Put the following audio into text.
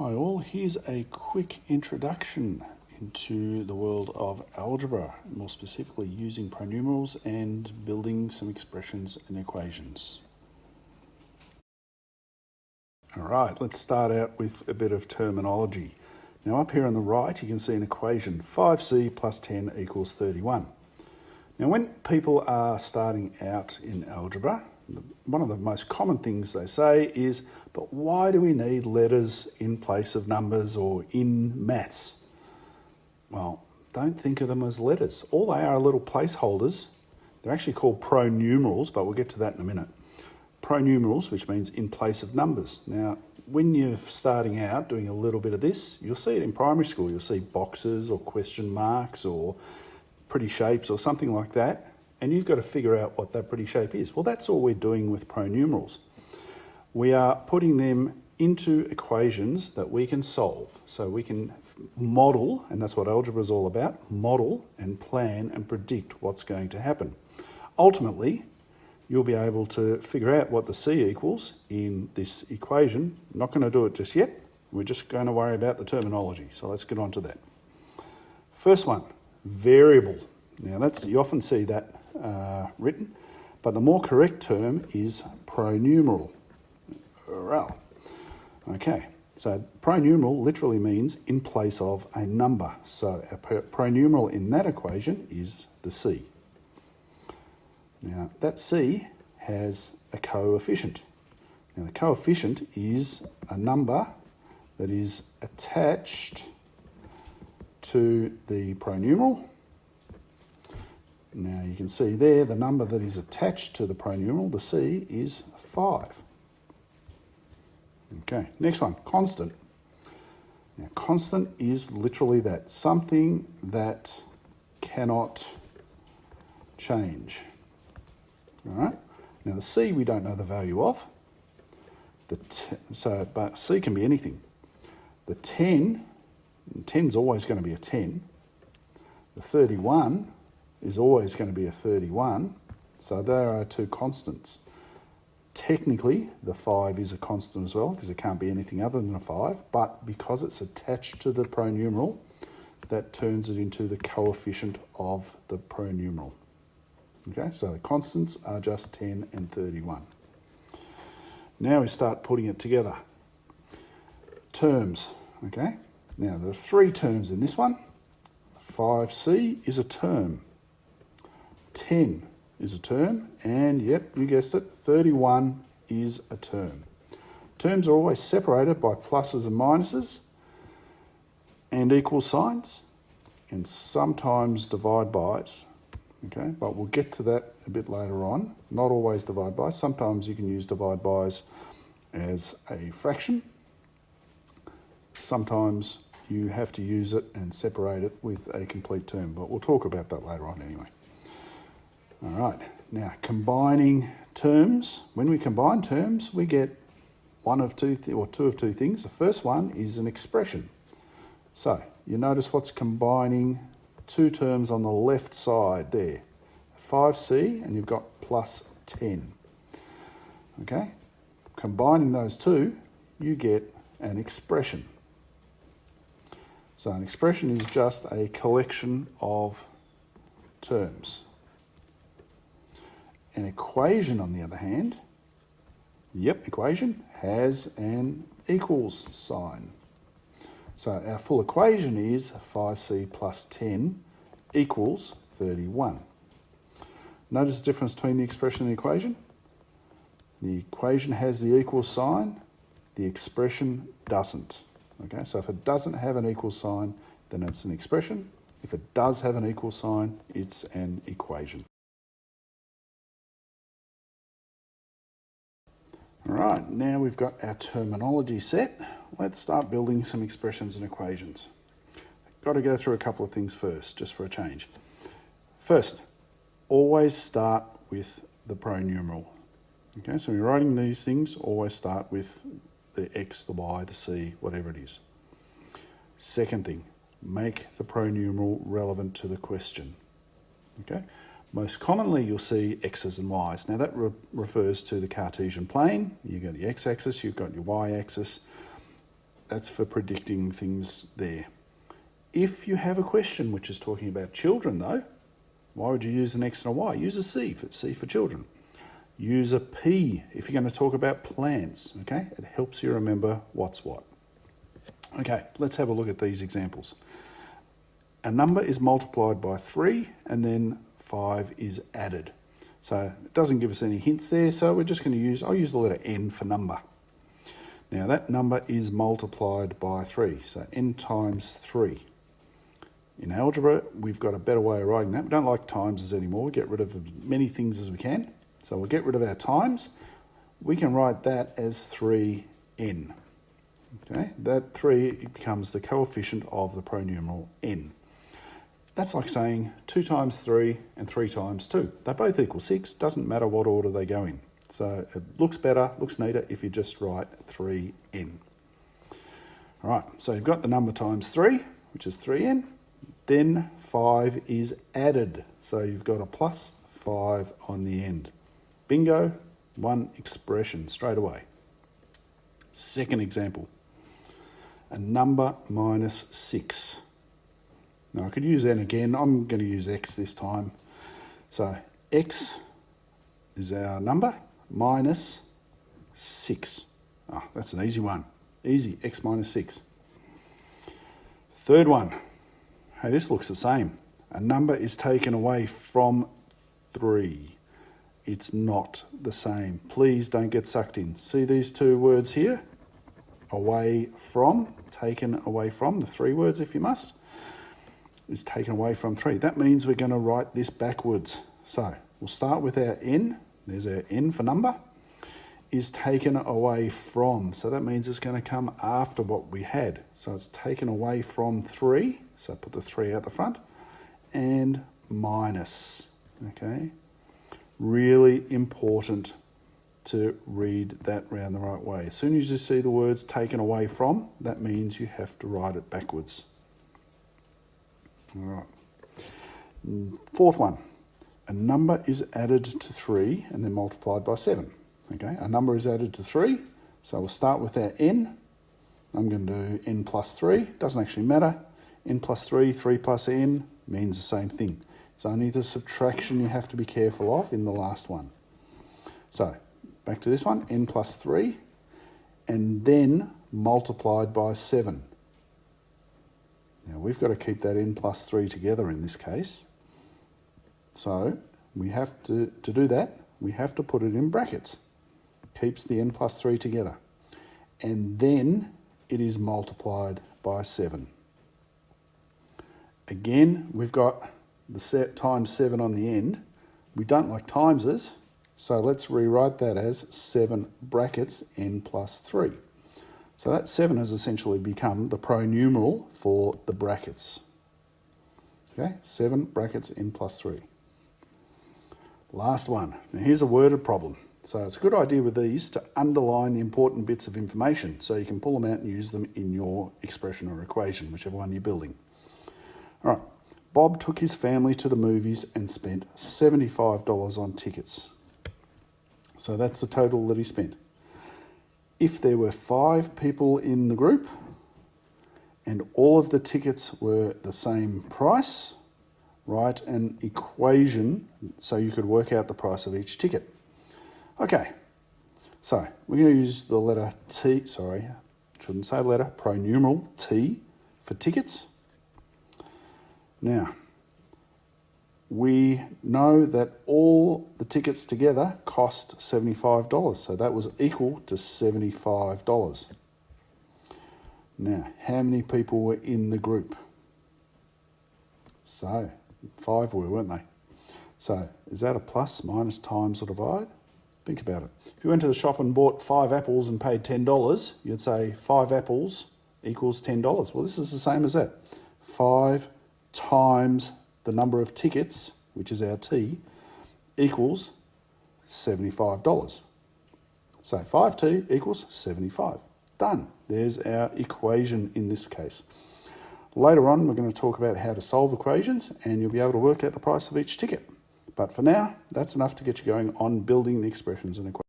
Hi all, here's a quick introduction into the world of algebra, more specifically using pronumerals and building some expressions and equations. Alright, let's start out with a bit of terminology. Now up here on the right you can see an equation, 5c plus 10 equals 31. Now when people are starting out in algebra, one of the most common things they say is, but why do we need letters in place of numbers or in maths? Well, don't think of them as letters. All they are little placeholders. They're actually called pronumerals, but we'll get to that in a minute. Pronumerals, which means in place of numbers. Now, when you're starting out doing a little bit of this, you'll see it in primary school. You'll see boxes or question marks or pretty shapes or something like that. And you've got to figure out what that pretty shape is. Well, that's all we're doing with pronumerals. We are putting them into equations that we can solve. So we can model, and that's what algebra is all about, model and plan and predict what's going to happen. Ultimately, you'll be able to figure out what the C equals in this equation. I'm not going to do it just yet. We're just going to worry about the terminology. So let's get on to that. First one, variable. Now you often see that written, but the more correct term is pronumeral. Okay, so pronumeral literally means in place of a number. So a pronumeral in that equation is the C. Now that C has a coefficient. Now the coefficient is a number that is attached to the pronumeral. Now you can see there the number that is attached to the pronumeral, the C, is 5. Okay, next one, constant. Now constant is literally that, something that cannot change. All right, now the C we don't know the value of, but C can be anything. The 10, 10's always going to be a 10. The 31 is always going to be a 31, so there are two constants. Technically, the 5 is a constant as well, because it can't be anything other than a 5, but because it's attached to the pronumeral, that turns it into the coefficient of the pronumeral. Okay, so the constants are just 10 and 31. Now we start putting it together. Terms, okay? Now there are 3 terms in this one. 5c is a term. 10 is a term, and yep, you guessed it, 31 is a term. Terms are always separated by pluses and minuses and equal signs, and sometimes divide bys. Okay, but we'll get to that a bit later on. Not always divide bys. Sometimes you can use divide bys as a fraction. Sometimes you have to use it and separate it with a complete term, but we'll talk about that later on anyway. All right, now combining terms. When we combine terms, we get two of two things. The first one is an expression. So you notice what's combining 2 terms on the left side there. 5c, and you've got plus 10. Okay, combining those two, you get an expression. So an expression is just a collection of terms. An equation, on the other hand, equation has an equals sign. So our full equation is 5c plus 10 equals 31. Notice the difference between the expression and the equation? The equation has the equal sign, the expression doesn't. Okay, so if it doesn't have an equal sign, then it's an expression. If it does have an equal sign, it's an equation. All right, now we've got our terminology set. Let's start building some expressions and equations. Got to go through a couple of things first, just for a change. First, always start with the pronumeral. Okay, so when you're writing these things, always start with the X, the Y, the C, whatever it is. Second thing, make the pronumeral relevant to the question. Okay. Most commonly, you'll see x's and y's. Now, that refers to the Cartesian plane. You've got your x-axis, you've got your y-axis. That's for predicting things there. If you have a question which is talking about children though, why would you use an X and a Y? Use a C for children. Use a P if you're going to talk about plants, okay? It helps you remember what's what. Okay, let's have a look at these examples. A number is multiplied by 3 and then 5 is added. So it doesn't give us any hints there, so we're just going to I'll use the letter N for number. Now that number is multiplied by 3, so N times 3. In algebra, we've got a better way of writing that. We don't like timeses anymore. We get rid of as many things as we can. So we'll get rid of our times. We can write that as 3n. Okay, that 3 becomes the coefficient of the pronumeral n. That's like saying 2 times 3 and 3 times 2. They both equal 6. Doesn't matter what order they go in. So it looks better, looks neater if you just write 3n. All right, so you've got the number times 3, which is 3n. Then 5 is added. So you've got a plus 5 on the end. Bingo, one expression straight away. Second example, a number minus 6. Now I could use n again. I'm going to use x this time. So x is our number minus 6. Oh, that's an easy one. Easy, x minus 6. Third one. Hey, this looks the same. A number is taken away from 3. It's not the same. Please don't get sucked in. See these two words here? Away from, taken away from, the 3 words if you must, is taken away from 3. That means we're going to write this backwards. So we'll start with our n. There's our n for number. Is taken away from. So that means it's going to come after what we had. So it's taken away from 3. So put the 3 out the front. And minus. Okay. Really important to read that round the right way. As soon as you see the words taken away from, that means you have to write it backwards. All right. Fourth one. A number is added to 3 and then multiplied by 7. Okay, a number is added to 3, so we'll start with our n. I'm going to do n plus 3, doesn't actually matter. N plus 3, 3 plus n means the same thing. It's only the subtraction you have to be careful of in the last one. So, back to this one, n plus 3, and then multiplied by 7. Now we've got to keep that n plus 3 together in this case. So, we have to do that, we have to put it in brackets. Keeps the n plus 3 together. And then it is multiplied by 7. Again, we've got the set times 7 on the end. We don't like timeses, so let's rewrite that as 7 brackets n plus 3. So that 7 has essentially become the pronumeral for the brackets. Okay, 7 brackets n plus 3. Last one. Now here's a worded problem. So it's a good idea with these to underline the important bits of information so you can pull them out and use them in your expression or equation, whichever one you're building. All right. Bob took his family to the movies and spent $75 on tickets. So that's the total that he spent. If there were 5 people in the group and all of the tickets were the same price, write an equation so you could work out the price of each ticket. Okay, so we're going to use the letter T, shouldn't say letter, pronumeral T for tickets. Now, we know that all the tickets together cost $75, so that was equal to $75. Now, how many people were in the group? So, 5 were, weren't they? So, is that a plus, minus, times, or divide? Think about it. If you went to the shop and bought 5 apples and paid $10, you'd say 5 apples equals $10. Well, this is the same as that. 5 times the number of tickets, which is our T, equals $75. So 5T equals 75. Done. There's our equation in this case. Later on, we're going to talk about how to solve equations, and you'll be able to work out the price of each ticket. But for now, that's enough to get you going on building the expressions and equations.